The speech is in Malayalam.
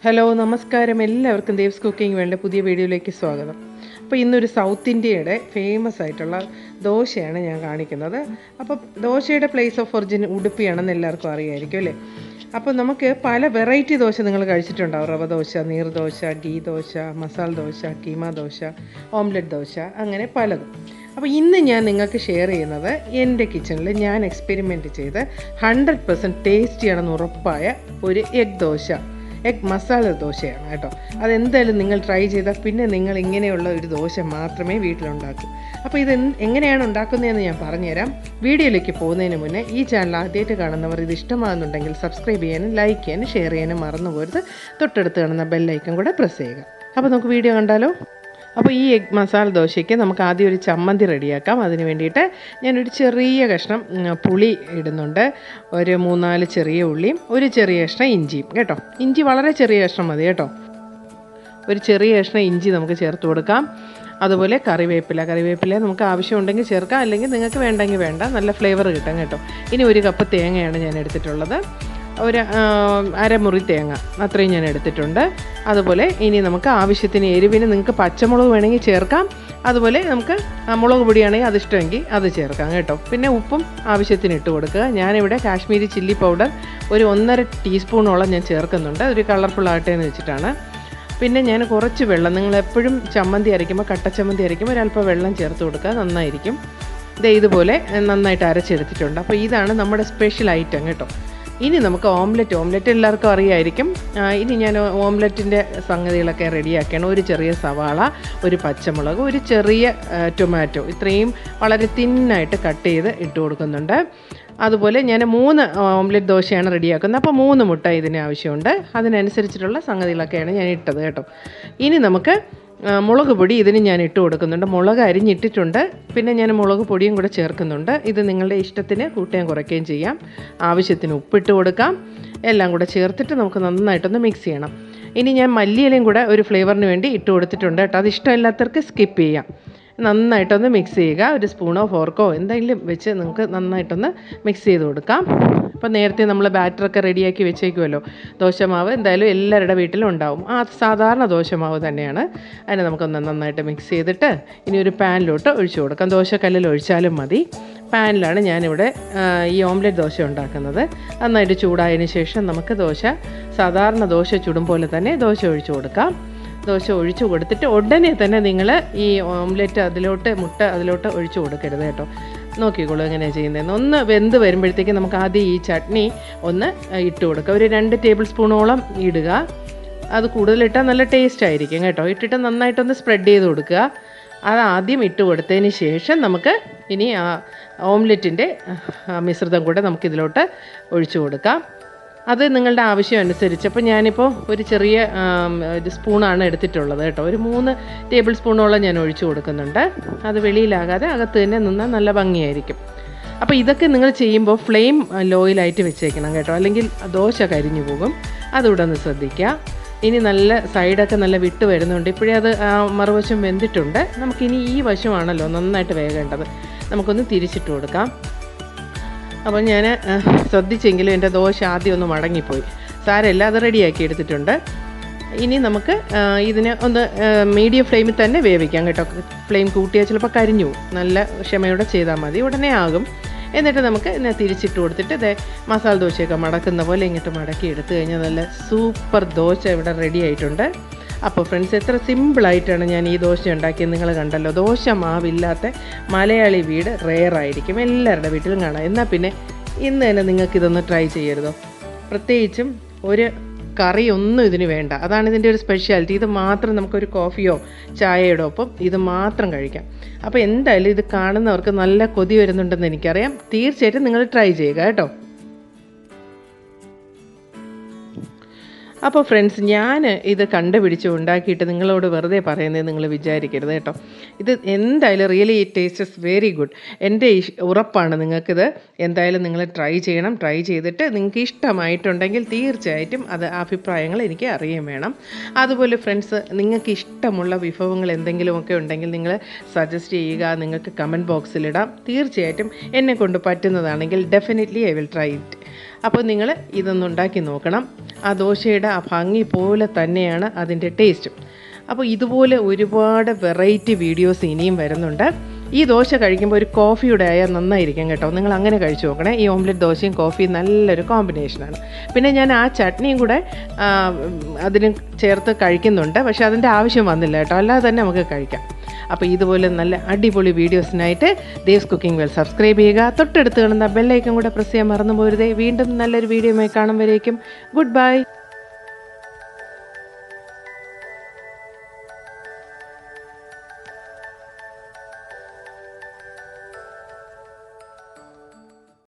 ഹലോ നമസ്കാരം, എല്ലാവർക്കും ദേവ്സ് കുക്കിംഗ് വേണ്ട പുതിയ വീഡിയോയിലേക്ക് സ്വാഗതം. അപ്പോൾ ഇന്നൊരു സൗത്ത് ഇന്ത്യയുടെ ഫേമസ് ആയിട്ടുള്ള ദോശയാണ് ഞാൻ കാണിക്കുന്നത്. അപ്പോൾ ദോശയുടെ പ്ലേസ് ഓഫ് ഒറിജിൻ ഉടുപ്പിയാണെന്ന് എല്ലാവർക്കും അറിയാമായിരിക്കും അല്ലേ. അപ്പോൾ നമുക്ക് പല വെറൈറ്റി ദോശ നിങ്ങൾ കഴിച്ചിട്ടുണ്ടാവും. റവ ദോശ, നീർദോശ, ഗീ ദോശ, മസാല ദോശ, കീമ ദോശ, ഓംലെറ്റ് ദോശ, അങ്ങനെ പലതും. അപ്പോൾ ഇന്ന് ഞാൻ നിങ്ങൾക്ക് ഷെയർ ചെയ്യുന്നത് എൻ്റെ കിച്ചണിൽ ഞാൻ എക്സ്പെരിമെൻറ്റ് ചെയ്ത് 100% ടേസ്റ്റിയാണെന്ന് ഉറപ്പായ ഒരു എഗ് മസാല ദോശയാണ് കേട്ടോ. അതെന്തായാലും നിങ്ങൾ ട്രൈ ചെയ്താൽ പിന്നെ നിങ്ങൾ ഇങ്ങനെയുള്ള ഒരു ദോശ മാത്രമേ വീട്ടിലുണ്ടാക്കൂ. അപ്പോൾ ഇത് എങ്ങനെയാണ് ഉണ്ടാക്കുന്നതെന്ന് ഞാൻ പറഞ്ഞുതരാം. വീഡിയോയിലേക്ക് പോകുന്നതിന് മുന്നേ ഈ ചാനൽ ആദ്യമായിട്ട് കാണുന്നവർ ഇത് ഇഷ്ടമാകുന്നുണ്ടെങ്കിൽ സബ്സ്ക്രൈബ് ചെയ്യാനും ലൈക്ക് ചെയ്യാനും ഷെയർ ചെയ്യാനും മറന്നു പോരുത്. തൊട്ടടുത്ത് കാണുന്ന ബെല്ലൈക്കൺ കൂടെ പ്രസ് ചെയ്യുക. അപ്പോൾ നമുക്ക് വീഡിയോ കണ്ടാലോ. അപ്പോൾ ഈ എഗ് മസാല ദോശയ്ക്ക് നമുക്ക് ആദ്യം ഒരു ചമ്മന്തി റെഡിയാക്കാം. അതിന് വേണ്ടിയിട്ട് ഞാനൊരു ചെറിയ കഷ്ണം പുളി ഇടുന്നുണ്ട്, ഒരു 3-4 ചെറിയ ഉള്ളിയും ഒരു ചെറിയ കഷ്ണം ഇഞ്ചിയും കേട്ടോ. ഇഞ്ചി വളരെ ചെറിയ കഷ്ണം മതി കേട്ടോ. ഒരു ചെറിയ കഷ്ണം ഇഞ്ചി നമുക്ക് ചേർത്ത് കൊടുക്കാം. അതുപോലെ കറിവേപ്പില നമുക്ക് ആവശ്യമുണ്ടെങ്കിൽ ചേർക്കാം, അല്ലെങ്കിൽ നിങ്ങൾക്ക് വേണ്ടെങ്കിൽ വേണ്ട. നല്ല ഫ്ലേവർ കിട്ടും കേട്ടോ. ഇനി 1 കപ്പ് തേങ്ങയാണ് ഞാൻ എടുത്തിട്ടുള്ളത്, ഒരു അരമുറി തേങ്ങ അത്രയും ഞാൻ എടുത്തിട്ടുണ്ട്. അതുപോലെ ഇനി നമുക്ക് ആവശ്യത്തിന് എരിവിന് നിങ്ങൾക്ക് പച്ചമുളക് വേണമെങ്കിൽ ചേർക്കാം. അതുപോലെ നമുക്ക് മുളക് പൊടിയാണെങ്കിൽ അതിഷ്ടമെങ്കിൽ അത് ചേർക്കാം കേട്ടോ. പിന്നെ ഉപ്പും ആവശ്യത്തിന് ഇട്ട് കൊടുക്കുക. ഞാനിവിടെ കാശ്മീരി ചില്ലി പൗഡർ ഒരു 1.5 ടീസ്പൂണോളം ഞാൻ ചേർക്കുന്നുണ്ട്, ഒരു കളർഫുൾ ആകട്ടെ എന്ന് വെച്ചിട്ടാണ്. പിന്നെ ഞാൻ കുറച്ച് വെള്ളം, നിങ്ങൾ എപ്പോഴും ചമ്മന്തി അരയ്ക്കുമ്പോൾ കട്ടച്ചമ്മന്തി അരയ്ക്കുമ്പോൾ ഒരല്പം വെള്ളം ചേർത്ത് കൊടുക്കുക, നന്നായിരിക്കും. ഇതുപോലെ നന്നായിട്ട് അരച്ചെടുത്തിട്ടുണ്ട്. അപ്പോൾ ഇതാണ് നമ്മുടെ സ്പെഷ്യൽ ഐറ്റം കേട്ടോ. ഇനി നമുക്ക് ഓംലെറ്റ് എല്ലാവർക്കും അറിയായിരിക്കും. ഇനി ഞാൻ ഓംലെറ്റിൻ്റെ സംഗതികളൊക്കെ റെഡിയാക്കണം. ഒരു ചെറിയ സവാള, ഒരു പച്ചമുളക്, ഒരു ചെറിയ ടൊമാറ്റോ, ഇത്രയും വളരെ തിന്നായിട്ട് കട്ട് ചെയ്ത് ഇട്ട് കൊടുക്കുന്നുണ്ട്. അതുപോലെ ഞാൻ 3 ഓംലെറ്റ് ദോശയാണ് റെഡിയാക്കുന്നത്. അപ്പോൾ 3 മുട്ട ഇതിന് ആവശ്യമുണ്ട്. അതിനനുസരിച്ചിട്ടുള്ള സംഗതികളൊക്കെയാണ് ഞാൻ ഇട്ടത് കേട്ടോ. ഇനി നമുക്ക് മുളക് പൊടി ഇതിന് ഞാൻ ഇട്ട് കൊടുക്കുന്നുണ്ട്. മുളക് അരിഞ്ഞിട്ടിട്ടുണ്ട്, പിന്നെ ഞാൻ മുളക് പൊടിയും കൂടെ ചേർക്കുന്നുണ്ട്. ഇത് നിങ്ങളുടെ ഇഷ്ടത്തിന് കൂട്ടുകയും കുറയ്ക്കുകയും ചെയ്യാം. ആവശ്യത്തിന് ഉപ്പിട്ട് കൊടുക്കാം. എല്ലാം കൂടെ ചേർത്തിട്ട് നമുക്ക് നന്നായിട്ടൊന്ന് മിക്സ് ചെയ്യണം. ഇനി ഞാൻ മല്ലിയിലയും കൂടെ ഒരു ഫ്ലേവറിന് വേണ്ടി ഇട്ട് കൊടുത്തിട്ടുണ്ട് കേട്ടോ. അത് ഇഷ്ടമില്ലാത്തവർക്ക് സ്കിപ്പ് ചെയ്യാം. നന്നായിട്ടൊന്ന് മിക്സ് ചെയ്യുക. ഒരു സ്പൂണോ ഫോർക്കോ എന്തെങ്കിലും വെച്ച് നമുക്ക് നന്നായിട്ടൊന്ന് മിക്സ് ചെയ്ത് കൊടുക്കാം. അപ്പോൾ നേരത്തെ നമ്മൾ ബാറ്ററൊക്കെ റെഡിയാക്കി വെച്ചേക്കുമല്ലോ. ദോശമാവ് എന്തായാലും എല്ലാവരുടെ വീട്ടിലും ഉണ്ടാവും. സാധാരണ ദോശമാവ് തന്നെയാണ്. അതിനെ നമുക്കൊന്ന് നന്നായിട്ട് മിക്സ് ചെയ്തിട്ട് ഇനി ഒരു പാനിലോട്ട് ഒഴിച്ചു കൊടുക്കാം. ദോശക്കല്ലിൽ ഒഴിച്ചാലും മതി. പാനിലാണ് ഞാനിവിടെ ഈ ഓംലെറ്റ് ദോശ ഉണ്ടാക്കുന്നത്. നന്നായിട്ട് ചൂടായതിന് ശേഷം നമുക്ക് സാധാരണ ദോശ ചുടും പോലെ തന്നെ ദോശ ഒഴിച്ചു കൊടുക്കാം. ദോശ ഒഴിച്ചു കൊടുത്തിട്ട് ഉടനെ തന്നെ നിങ്ങൾ ഈ ഓംലെറ്റ് മുട്ട അതിലോട്ട് ഒഴിച്ചു കൊടുക്കരുത് കേട്ടോ. നോക്കിക്കോളൂ എങ്ങനെയാണ് ചെയ്യുന്നതെന്ന്. ഒന്ന് വെന്ത് വരുമ്പോഴത്തേക്ക് നമുക്ക് ആദ്യം ഈ ചട്നി ഒന്ന് ഇട്ട് കൊടുക്കുക. ഒരു 2 ടേബിൾ സ്പൂണോളം ഇടുക. അത് കൂടുതലിട്ടാൽ നല്ല ടേസ്റ്റ് ആയിരിക്കും കേട്ടോ. ഇട്ടിട്ട് നന്നായിട്ടൊന്ന് സ്പ്രെഡ് ചെയ്ത് കൊടുക്കുക. അത് ആദ്യം ഇട്ട് കൊടുത്തതിന് ശേഷം നമുക്ക് ഇനി ആ ഓംലെറ്റിൻ്റെ മിശ്രിതം കൂടെ നമുക്കിതിലോട്ട് ഒഴിച്ചു കൊടുക്കാം. അത് നിങ്ങളുടെ ആവശ്യം അനുസരിച്ച്. അപ്പോൾ ഞാനിപ്പോൾ ഒരു ചെറിയ ഒരു സ്പൂണാണ് എടുത്തിട്ടുള്ളത് കേട്ടോ. ഒരു 3 ടേബിൾ സ്പൂണോളം ഞാൻ ഒഴിച്ചു കൊടുക്കുന്നുണ്ട്. അത് വെളിയിലാകാതെ അകത്ത് തന്നെ നിന്നാൽ നല്ല ഭംഗിയായിരിക്കും. അപ്പോൾ ഇതൊക്കെ നിങ്ങൾ ചെയ്യുമ്പോൾ ഫ്ലെയിം ലോയിലായിട്ട് വെച്ചേക്കണം കേട്ടോ, അല്ലെങ്കിൽ ദോശ കരിഞ്ഞു പോകും. അതുകൂടെ ഒന്ന് ശ്രദ്ധിക്കുക. ഇനി നല്ല സൈഡൊക്കെ നല്ല വിട്ട് വരുന്നുണ്ട്. ഇപ്പോഴേ അത് മറുവശം വെന്തിട്ടുണ്ട്. നമുക്കിനി ഈ വശമാണല്ലോ നന്നായിട്ട് വേകേണ്ടത്. നമുക്കൊന്ന് തിരിച്ചിട്ട് കൊടുക്കാം. അപ്പോൾ ഞാൻ ശ്രദ്ധിച്ചെങ്കിലും എൻ്റെ ദോശ ആദ്യം ഒന്ന് മടങ്ങിപ്പോയി. സാരമില്ല, അത് റെഡിയാക്കി എടുത്തിട്ടുണ്ട്. ഇനി നമുക്ക് ഇതിനെ ഒന്ന് മീഡിയം ഫ്ലെയിമിൽ തന്നെ വേവിക്കാം കേട്ടോ. ഫ്ലെയിം കൂട്ടിയാൽ ചിലപ്പോൾ കരിഞ്ഞു പോകും. നല്ല ക്ഷമയോടെ ചെയ്താൽ മതി, ഉടനെ ആകും. എന്നിട്ട് നമുക്ക് ഇതിനെ തിരിച്ചിട്ട് കൊടുത്തിട്ട് മസാല ദോശയൊക്കെ മടക്കുന്ന പോലെ ഇങ്ങോട്ട് മടക്കി എടുത്തു കഴിഞ്ഞാൽ നല്ല സൂപ്പർ ദോശ ഇവിടെ റെഡി ആയിട്ടുണ്ട്. അപ്പോൾ ഫ്രണ്ട്സ്, എത്ര സിമ്പിളായിട്ടാണ് ഞാൻ ഈ ദോശ ഉണ്ടാക്കിയത് നിങ്ങൾ കണ്ടല്ലോ. ദോശ മാവില്ലാത്ത മലയാളി വീട് റെയറായിരിക്കും, എല്ലാവരുടെ വീട്ടിലും കാണാം. എന്നാൽ പിന്നെ ഇന്ന് തന്നെ നിങ്ങൾക്കിതൊന്ന് ട്രൈ ചെയ്യരുതോ. പ്രത്യേകിച്ചും ഒരു കറിയൊന്നും ഇതിന് വേണ്ട. അതാണ് ഇതിൻ്റെ ഒരു സ്പെഷ്യാലിറ്റി. ഇത് മാത്രം നമുക്കൊരു കോഫിയോ ചായയുടെ ഒപ്പം ഇത് മാത്രം കഴിക്കാം. അപ്പോൾ എന്തായാലും ഇത് കാണുന്നവർക്ക് നല്ല കൊതി വരുന്നുണ്ടെന്ന് എനിക്കറിയാം. തീർച്ചയായിട്ടും നിങ്ങൾ ട്രൈ ചെയ്യുക കേട്ടോ. അപ്പോൾ ഫ്രണ്ട്സ്, ഞാൻ ഇത് കണ്ടുപിടിച്ച് ഉണ്ടാക്കിയിട്ട് നിങ്ങളോട് വെറുതെ പറയുന്നത് നിങ്ങൾ വിചാരിക്കരുത് കേട്ടോ. ഇത് എന്തായാലും really it tastes very good. എൻ്റെ ഉറപ്പാണ് നിങ്ങൾക്കിത് എന്തായാലും നിങ്ങൾ ട്രൈ ചെയ്യണം. ട്രൈ ചെയ്തിട്ട് നിങ്ങൾക്ക് ഇഷ്ടമായിട്ടുണ്ടെങ്കിൽ തീർച്ചയായിട്ടും അത് അഭിപ്രായങ്ങൾ എനിക്ക് അറിയാൻ വേണം. അതുപോലെ ഫ്രണ്ട്സ്, നിങ്ങൾക്ക് ഇഷ്ടമുള്ള വിഭവങ്ങൾ എന്തെങ്കിലുമൊക്കെ ഉണ്ടെങ്കിൽ നിങ്ങൾ സജസ്റ്റ് ചെയ്യുക. നിങ്ങൾക്ക് കമൻറ്റ് ബോക്സിലിടാം. തീർച്ചയായിട്ടും എന്നെക്കൊണ്ട് പറ്റുന്നതാണെങ്കിൽ definitely I will try it. അപ്പോൾ നിങ്ങൾ ഇതൊന്ന് ഉണ്ടാക്കി നോക്കണം. ആ ദോശയുടെ ആ ഭംഗി പോലെ തന്നെയാണ് അതിൻ്റെ ടേസ്റ്റും. അപ്പോൾ ഇതുപോലെ ഒരുപാട് വെറൈറ്റി വീഡിയോസ് ഇനിയും വരുന്നുണ്ട്. ഈ ദോശ കഴിക്കുമ്പോൾ ഒരു കോഫിയുടെ ആയാൽ നന്നായിരിക്കും കേട്ടോ. നിങ്ങൾ അങ്ങനെ കഴിച്ചു നോക്കണേ. ഈ ഓംലെറ്റ് ദോശയും കോഫിയും നല്ലൊരു കോമ്പിനേഷനാണ്. പിന്നെ ഞാൻ ആ ചട്നിയും കൂടെ അതിന് ചേർത്ത് കഴിക്കുന്നുണ്ട്. പക്ഷേ അതിൻ്റെ ആവശ്യം വന്നില്ല കേട്ടോ, അല്ലാതെ തന്നെ നമുക്ക് കഴിക്കാം. അപ്പോൾ ഇതുപോലെ നല്ല അടിപൊളി വീഡിയോസിനായിട്ട് ദേവ്സ് കുക്കിംഗ് വെൽ സബ്സ്ക്രൈബ് ചെയ്യുക. തൊട്ടടുത്ത് കാണുന്ന ബെല്ലൈക്കൺ കൂടെ പ്രസ് ചെയ്യാൻ മറന്നു പോരുതേ. വീണ്ടും നല്ലൊരു വീഡിയോയുമായി കാണും വരേക്കും ഗുഡ് ബൈ.